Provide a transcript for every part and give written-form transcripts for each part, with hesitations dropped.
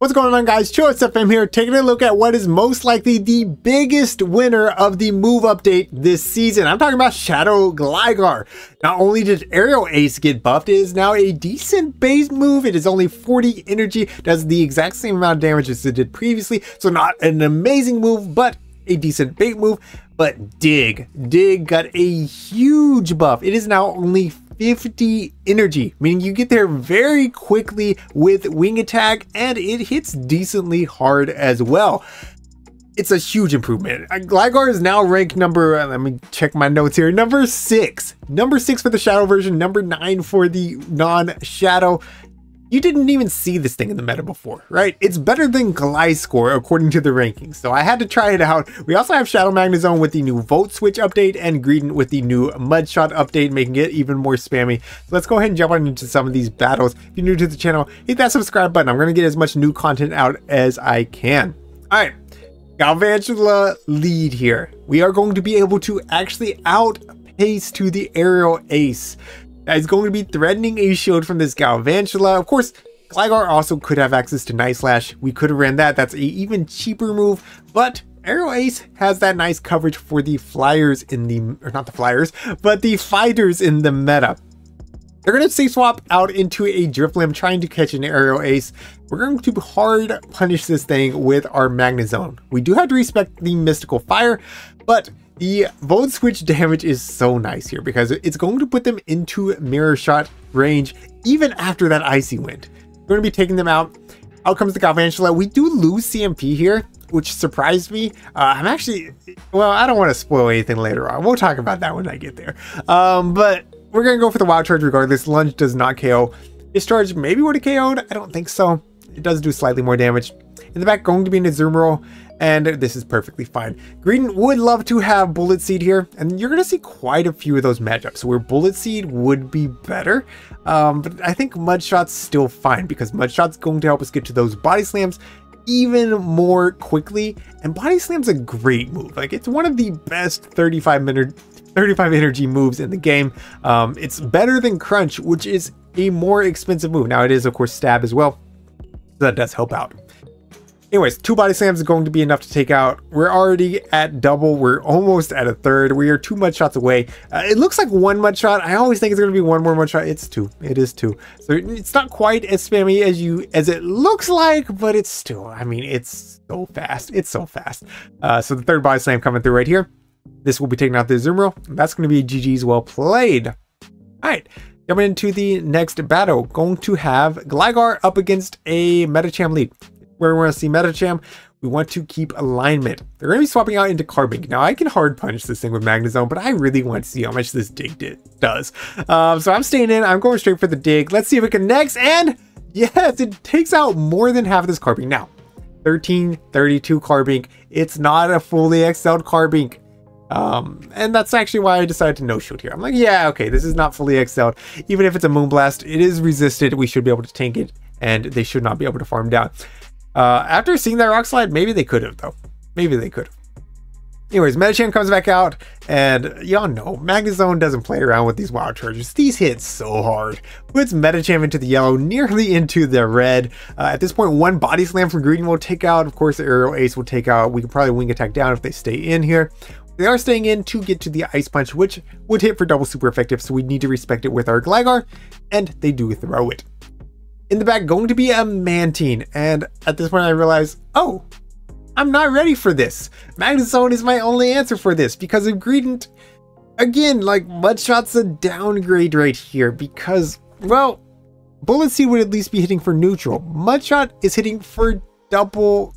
What's going on, guys? ChillisFM here, taking a look at what is most likely the biggest winner of the move update this season. I'm talking about Shadow GLIGAR. Not only did Aerial Ace get buffed, it is now a decent base move. It is only 40 energy, does the exact same amount of damage as it did previously, so not an amazing move, but a decent bait move. But Dig got a huge buff. It is now only 50 energy, meaning you get there very quickly with wing attack, and it hits decently hard as well. It's a huge improvement. GLIGAR is now ranked number, let me check my notes here, number 6. Number 6 for the Shadow version, number 9 for the non-Shadow. You didn't even see this thing in the meta before, right? It's better than GLIScore according to the rankings, so I had to try it out. We also have Shadow Magnezone with the new Volt Switch update and Greedent with the new Mudshot update, making it even more spammy. So let's go ahead and jump on into some of these battles. If you're new to the channel, hit that subscribe button. I'm going to get as much new content out as I can. All right, Galvantula lead here. We are going to be able to actually outpace to the Aerial Ace. That is going to be threatening a shield from this Galvantula. Of course, GLIGAR also could have access to Night Slash. We could have ran that. That's an even cheaper move, but Aerial Ace has that nice coverage for the flyers in the, or not the flyers, but the fighters in the meta. They're going to safe swap out into a Drifblim trying to catch an Aerial Ace. We're going to hard punish this thing with our Magnezone. We do have to respect the Mystical Fire, but the Volt Switch damage is so nice here because it's going to put them into mirror shot range even after that Icy Wind. We're going to be taking them out. Out comes the Galvantula. We do lose CMP here, which surprised me. I'm actually, well, I don't want to spoil anything later on. We'll talk about that when I get there. But we're going to go for the Wild Charge regardless. Lunge does not KO. Discharge maybe would have KO'd. I don't think so. It does do slightly more damage. In the back, going to be an Azumarill, and this is perfectly fine. Greedent would love to have Bullet Seed here, and you're going to see quite a few of those matchups where Bullet Seed would be better. But I think Mudshot's still fine because Mudshot's going to help us get to those Body Slams even more quickly. And Body Slam's a great move. Like, it's one of the best 35 energy moves in the game. It's better than Crunch, which is a more expensive move. Now, it is, of course, Stab as well. So that does help out. Anyways, 2 Body Slams is going to be enough to take out. We're already at double. We're almost at a third. We are 2 Mudshots away. It looks like 1 Mudshot. I always think it's going to be 1 more Mudshot. It's 2. It is 2. So it's not quite as spammy as it looks like, but it's still, I mean, it's so fast. It's so fast. So the 3rd Body Slam coming through right here. This will be taking out the Azumarill. That's going to be GG's well played. All right. Coming into the next battle, going to have GLIGAR up against a Medicham lead. Where we want to see Medicham, we want to keep alignment. They're going to be swapping out into Carbink. Now, I can hard punch this thing with Magnezone, but I really want to see how much this Dig does. So I'm staying in. I'm going straight for the Dig. Let's see if it connects. And yes, it takes out more than half of this Carbink. Now, 1332 Carbink. It's not a fully excelled Carbink. And that's actually why I decided to no-shoot here. I'm like, yeah, okay, this is not fully excelled. Even if it's a Moonblast, it is resisted. We should be able to tank it, and they should not be able to farm down. After seeing that Rock Slide, maybe they could have, though. Maybe they could have. Anyways, Medicham comes back out, and y'all know, Magnezone doesn't play around with these Wild Charges. These hit so hard. Puts Medicham into the yellow, nearly into the red. At this point, 1 Body Slam from Greedent will take out. Of course, the Aerial Ace will take out. We can probably Wing Attack down if they stay in here. They are staying in to get to the Ice Punch, which would hit for double super effective, so we need to respect it with our GLIGAR, and they do throw it. In the back, going to be a Mantine, and at this point I realize, oh, I'm not ready for this. Magnezone is my only answer for this because of Greedent. Again, like, Mudshot's a downgrade right here because, well, Bullet Seed would at least be hitting for neutral. Mudshot is hitting for double,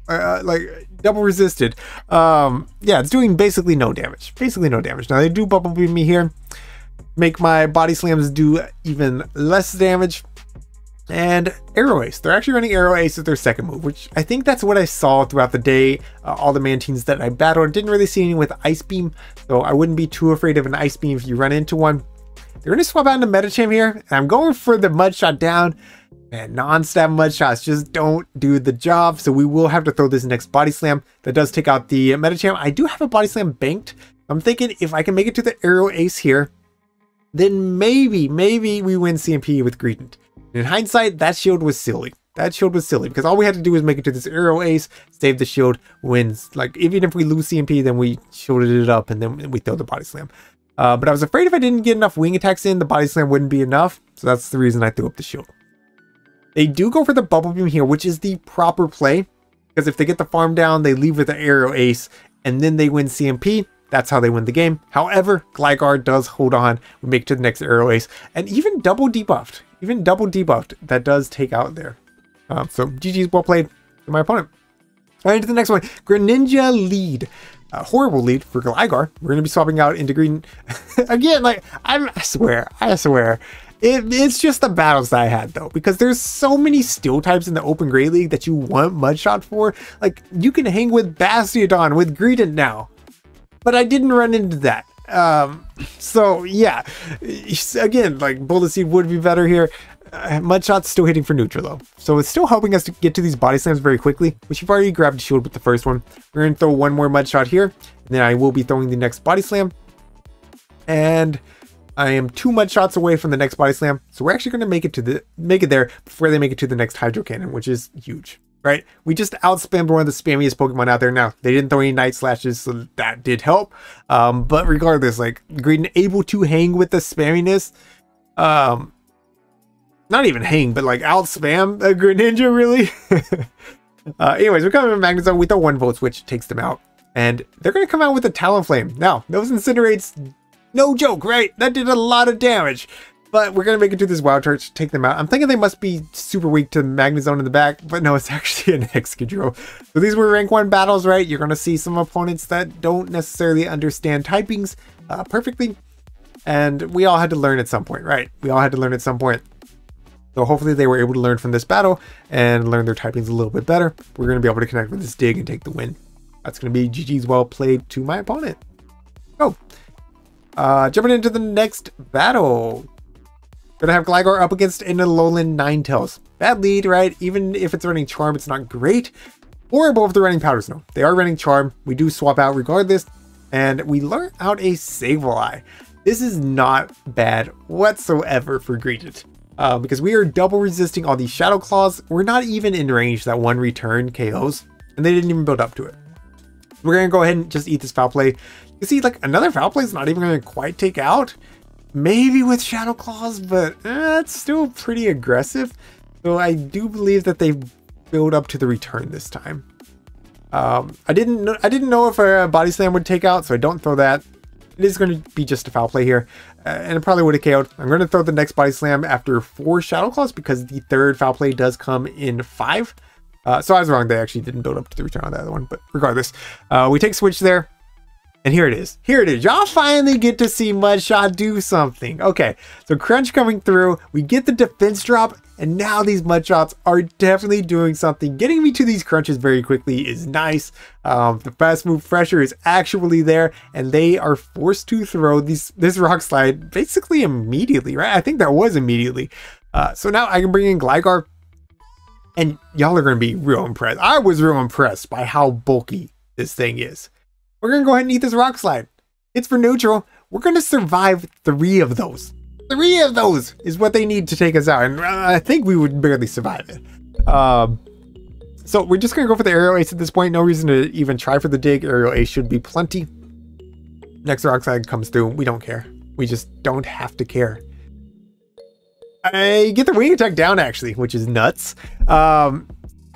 double resisted. Yeah, it's doing basically no damage. Basically no damage. Now, they do Bubble Beam me here, make my Body Slams do even less damage. And Aerial Ace. They're actually running Aerial Ace as their second move, which I think that's what I saw throughout the day. All the Mantines that I battled, didn't really see any with Ice Beam, so I wouldn't be too afraid of an Ice Beam if you run into one. They're going to swap out into Medicham here, and I'm going for the Mudshot down. And non-stab Mudshots just don't do the job, so we will have to throw this next Body Slam. That does take out the Medicham. I do have a Body Slam banked. I'm thinking if I can make it to the Aerial Ace here, then maybe we win CMP with Greedent. In hindsight, that shield was silly. That shield was silly because all we had to do was make it to this aerial ace, save the shield, wins. Like, even if we lose CMP, then we shielded it up and then we throw the body slam. But I was afraid if I didn't get enough wing attacks in, the body slam wouldn't be enough. So that's the reason I threw up the shield. They do go for the bubble beam here, which is the proper play. Because if they get the farm down, they leave with the aerial ace and then they win CMP. That's how they win the game. However, GLIGAR does hold on. We make it to the next aerial ace and even double debuffed. Even double debuffed. That does take out there. So GG's, well played to my opponent. All right, to the next one. Greninja lead. Horrible lead for GLIGAR. We're going to be swapping out into green. Again, like, I swear. It's just the battles that I had, though. Because there's so many steel types in the Open Great League that you want Mudshot for. Like, you can hang with Bastiodon, with Greedent now. But I didn't run into that. So, yeah. Again, like, Bullet Seed would be better here. Mudshot's still hitting for neutral though, so it's still helping us to get to these body slams very quickly, which you've already grabbed a shield with the first one. We're going to throw one more Mudshot here, and then I will be throwing the next body slam, and I am 2 Mudshots away from the next body slam, so we're actually going to make it there before they make it to the next Hydro Cannon, which is huge, right? We just outspammed one of the spammiest Pokemon out there. Now they didn't throw any Night Slashes, so that did help, but regardless, like, Greedent able to hang with the spamminess, not even hang, but like out spam a Greninja, really. Anyways, we're coming in Magnezone. We throw 1 Volt Switch, takes them out. And they're going to come out with a Talonflame. Now, those Incinerates, no joke, right? That did a lot of damage. But we're going to make it to this Wild Charge, take them out. I'm thinking they must be super weak to Magnezone in the back. But no, it's actually an Excadrill. So these were rank 1 battles, right? You're going to see some opponents that don't necessarily understand typings perfectly. And we all had to learn at some point, right? We all had to learn at some point. So hopefully they were able to learn from this battle and learn their typings a little bit better. We're going to be able to connect with this dig and take the win. That's going to be GG's, well played to my opponent. Oh, jumping into the next battle. Going to have GLIGAR up against an Alolan Ninetales. Bad lead, right? Even if it's running Charm, it's not great. Horrible if they're running Powder Snow. They are running Charm. We do swap out regardless. And we learn out a Sableye. This is not bad whatsoever for Greedent. Because we are double resisting all these Shadow Claws. We're not even in range that 1 return KOs, and they didn't even build up to it. We're going to go ahead and just eat this Foul Play. You see, like, another Foul Play is not even going to quite take out. Maybe with Shadow Claws, but it's still pretty aggressive. So I do believe that they build up to the return this time. I didn't know if a Body Slam would take out, so I don't throw that. It is going to be just a Foul Play here, and it probably would have KO'd. I'm going to throw the next Body Slam after 4 Shadow Claws because the 3rd Foul Play does come in 5. So I was wrong. They actually didn't build up to the return on the other one, but regardless, we take Switch there, and here it is. Here it is. Y'all finally get to see Mudshot do something. Okay, so Crunch coming through. We get the defense drop, and now these Mudshots are definitely doing something. Getting me to these crunches very quickly is nice. The fast move pressure is actually there, and they are forced to throw this Rock Slide basically immediately, right? I think that was immediately. So now I can bring in GLIGAR, and y'all are going to be real impressed. I was real impressed by how bulky this thing is. We're going to go ahead and eat this Rock Slide. It's for neutral. We're going to survive 3 of those. 3 of those is what they need to take us out, and I think we would barely survive it. So we're just gonna go for the Aerial Ace at this point. No reason to even try for the dig. Aerial Ace should be plenty. Next Rock Slide comes through. We don't care. We just don't have to care. I get the Wing Attack down actually, which is nuts. And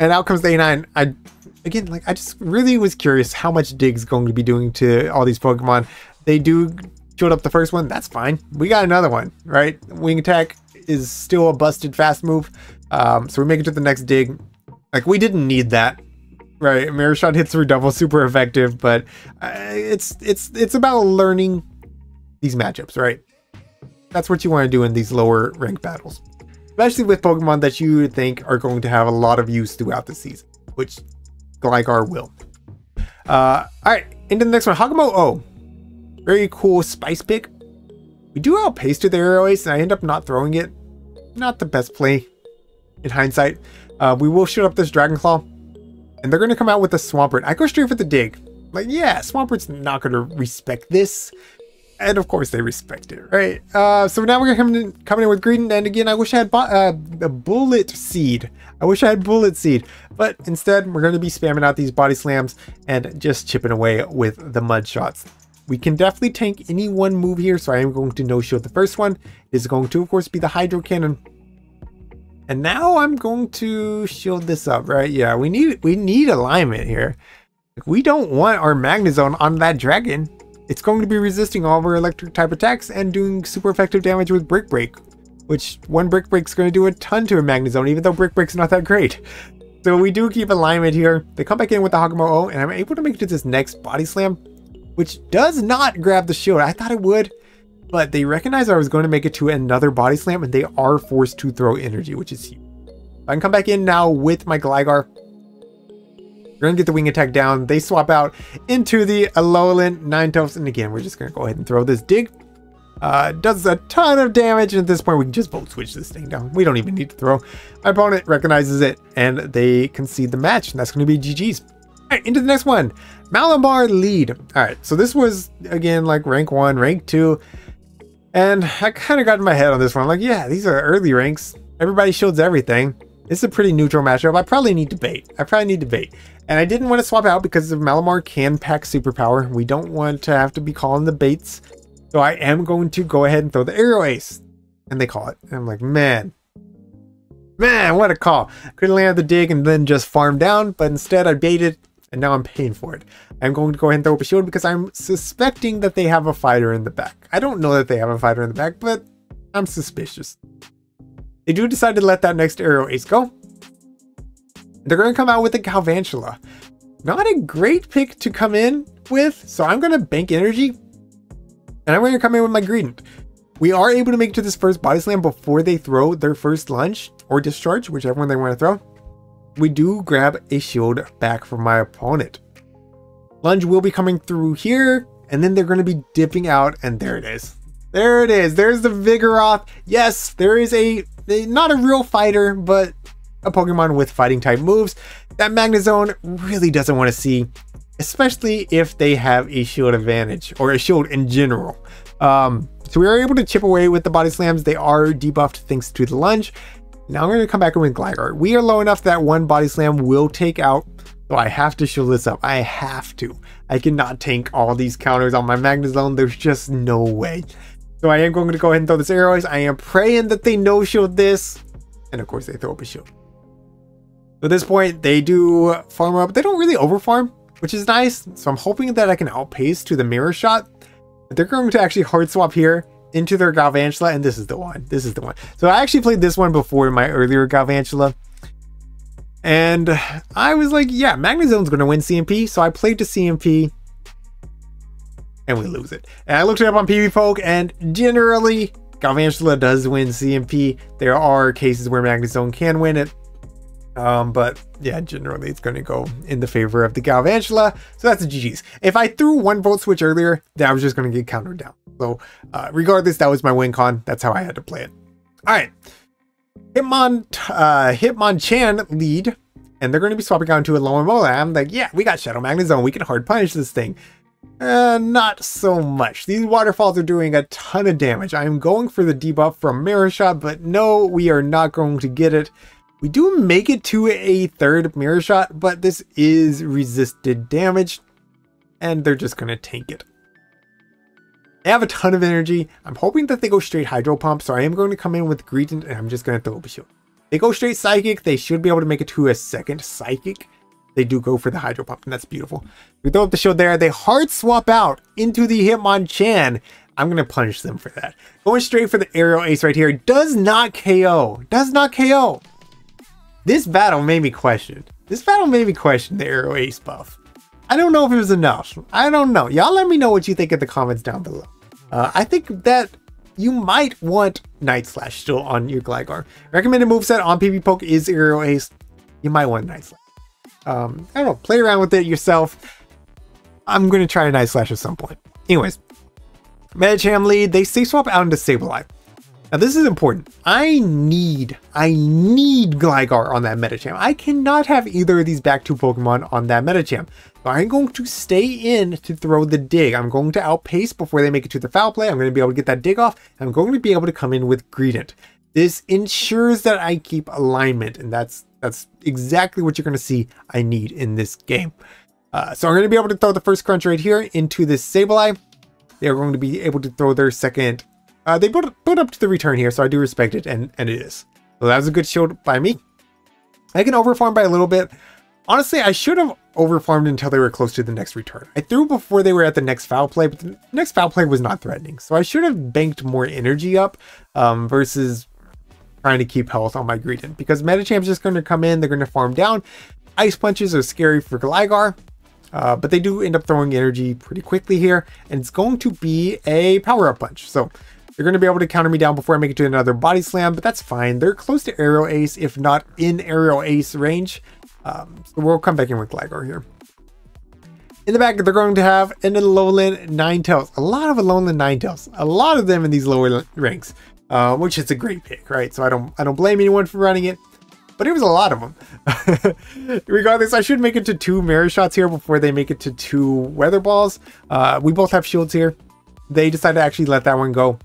out comes the A9. I just really was curious how much dig's going to be doing to all these Pokemon. They do showed up the first one, that's fine. We got another one, right? Wing Attack is still a busted fast move. So we make it to the next dig. Like, we didn't need that, right? Mirror Shot hits for double, super effective, but it's about learning these matchups, right? That's what you want to do in these lower rank battles, especially with Pokemon that you think are going to have a lot of use throughout the season, which GLIGAR will. All right, into the next one. Hagamo O. Very cool Spice Pick. We do outpace to the Aerial Ace, and I end up not throwing it. Not the best play in hindsight. We will shoot up this Dragon Claw, and they're going to come out with a Swampert. I go straight for the dig. Like, yeah, Swampert's not going to respect this. And of course they respect it, right? So now we're coming in with Greedent, and again, I wish I had the Bullet Seed. I wish I had Bullet Seed, but instead we're going to be spamming out these body slams and just chipping away with the mud shots. We can definitely tank any one move here, so I am going to no shield the first one. Is going to, of course, be the Hydro Cannon. And now I'm going to shield this up, right? Yeah, we need alignment here. We don't want our Magnezone on that dragon. It's going to be resisting all of our electric type attacks and doing super effective damage with Brick Break, which one Brick Break's going to do a ton to a Magnezone, even though Brick Break's not that great. So we do keep alignment here. They come back in with the Hagamo O, and I'm able to make it to this next Body Slam, which does not grab the shield. I thought it would, but they recognized I was going to make it to another Body Slam, and they are forced to throw energy, which is huge. I can come back in now with my Gligar. We're going to get the wing attack down. They swap out into the Alolan Ninetales. And again, we're just going to go ahead and throw this dig. Does a ton of damage. At this point, we can just Volt Switch this thing down. We don't even need to throw. My opponent recognizes it, and they concede the match. And that's going to be GG's. All right, into the next one. Malamar lead. All right, so this was, again, like rank 1, rank 2. And I kind of got in my head on this one. I'm like, yeah, these are early ranks. Everybody shields everything. It's a pretty neutral matchup. I probably need to bait. And I didn't want to swap out because Malamar can pack superpower. We don't want to have to be calling the baits. So I am going to go ahead and throw the Aerial Ace. And they call it. And I'm like, man, what a call. Could have landed the dig and then just farm down. But instead I baited and now I'm paying for it. I'm going to go ahead and throw up a shield because I'm suspecting that they have a fighter in the back. I don't know that they have a fighter in the back, but I'm suspicious. They do decide to let that next Aerial Ace go. They're going to come out with a Galvantula. Not a great pick to come in with, so I'm going to bank energy. And I'm going to come in with my Greedent. We are able to make it to this first Body Slam before they throw their first lunge or discharge, whichever one they want to throw. We do grab a shield back from my opponent. Lunge will be coming through here, and then they're going to be dipping out, and there it is. There it is. There's the Vigoroth. Yes, there is not a real fighter, but a Pokemon with fighting type moves that Magnezone really doesn't want to see, especially if they have a shield advantage or a shield in general. So we are able to chip away with the Body Slams. They are debuffed thanks to the lunge. Now I'm going to come back in with Gligar. We are low enough that one Body Slam will take out, so I have to shield this up. I have to. I cannot tank all these counters on my Magnezone. There's just no way. So I am going to go ahead and throw this Aerial Ace. I am praying that they no shield this. And of course they throw up a shield. So at this point, they do farm up. They don't really overfarm, which is nice. So I'm hoping that I can outpace to the Mirror Shot. But they're going to actually hard swap here into their Galvantula, and this is the one. This is the one. So I actually played this one before my earlier Galvantula. And I was like, yeah, Magnezone's going to win CMP. So I played to CMP. And we lose it. And I looked it up on PvPoke, and generally, Galvantula does win CMP. There are cases where Magnezone can win it. But yeah, generally it's going to go in the favor of the Galvantula. So that's a GG's. If I threw one Volt Switch earlier, then I was just going to get countered down. So regardless, that was my win con. That's how I had to play it. All right. Hitmonchan lead. And they're going to be swapping out into a Alomomola. I'm like, yeah, we got Shadow Magnezone. We can hard punish this thing. Not so much. These waterfalls are doing a ton of damage. I am going for the debuff from Mirror Shot, but no, we are not going to get it. We do make it to a third Mirror Shot, but this is resisted damage, and they're just going to tank it. They have a ton of energy. I'm hoping that they go straight Hydro Pump, so I am going to come in with Greedent, and I'm just going to throw up a shield. They go straight Psychic. They should be able to make it to a second Psychic. They do go for the Hydro Pump, and that's beautiful. We throw up the shield there. They hard swap out into the Hitmonchan. I'm going to punish them for that. Going straight for the Aerial Ace right here. Does not KO. Does not KO. This battle made me question. The Aerial Ace buff. I don't know if it was enough. I don't know. Y'all let me know what you think in the comments down below. I think that you might want Night Slash still on your Gligar. Recommended moveset on PvPoke is Aerial Ace. You might want Night Slash. I don't know. Play around with it yourself. I'm going to try a Night Slash at some point. Anyways. Medicham lead. They safe swap out into Sableye. Now this is important. I need Gligar on that Metacham. I cannot have either of these back two Pokemon on that Metacham. So I'm going to stay in to throw the dig. I'm going to outpace before they make it to the foul play. I'm going to be able to get that dig off. I'm going to be able to come in with Greedent. This ensures that I keep alignment, and that's exactly what you're going to see I need in this game. So I'm going to be able to throw the first crunch right here into this Sableye. They're going to be able to throw their second. They put up to the return here, so I do respect it, and it is. So that was a good shield by me. I can overfarm by a little bit. Honestly, I should have overfarmed until they were close to the next return. I threw before they were at the next foul play, but the next foul play was not threatening. So I should have banked more energy up versus trying to keep health on my Greedent, because Metacham's just going to come in, they're going to farm down. Ice punches are scary for Gligar, but they do end up throwing energy pretty quickly here, and it's going to be a power-up punch. So they're going to be able to counter me down before I make it to another body slam, but that's fine. They're close to Aerial Ace, if not in Aerial Ace range. So we'll come back in with Gligar here. In the back, they're going to have an Alolan Ninetales. A lot of Alolan Ninetales. A lot of them in these lower ranks, which is a great pick, right? So I don't blame anyone for running it, but it was a lot of them. Regardless, I should make it to 2 Mirror Shots here before they make it to 2 Weather Balls. We both have shields here. They decided to actually let that one go.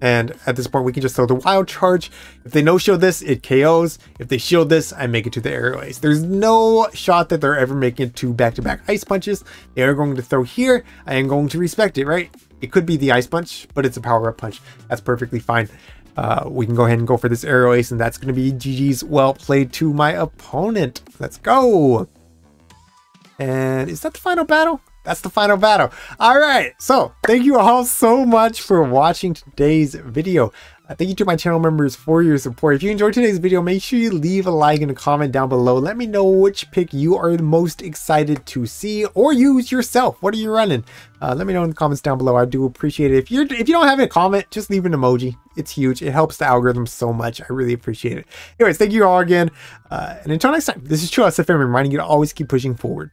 And at this point, we can just throw the Wild Charge. If they no-shield this, it KOs. If they shield this, I make it to the Aerial Ace. There's no shot that they're ever making it to back-to-back Ice Punches. They are going to throw here. I am going to respect it, right? It could be the Ice Punch, but it's a power-up punch. That's perfectly fine. We can go ahead and go for this Aerial Ace, and that's going to be GG's well played to my opponent. Let's go. And is that the final battle? That's the final battle. All right. So thank you all so much for watching today's video. Thank you to my channel members for your support. If you enjoyed today's video, make sure you leave a like and a comment down below. Let me know which pick you are the most excited to see or use yourself. What are you running? Let me know in the comments down below. I do appreciate it. If you don't have a comment, just leave an emoji. It's huge. It helps the algorithm so much. I really appreciate it. Anyways, thank you all again. And until next time, this is ChillisFM reminding you to always keep pushing forward.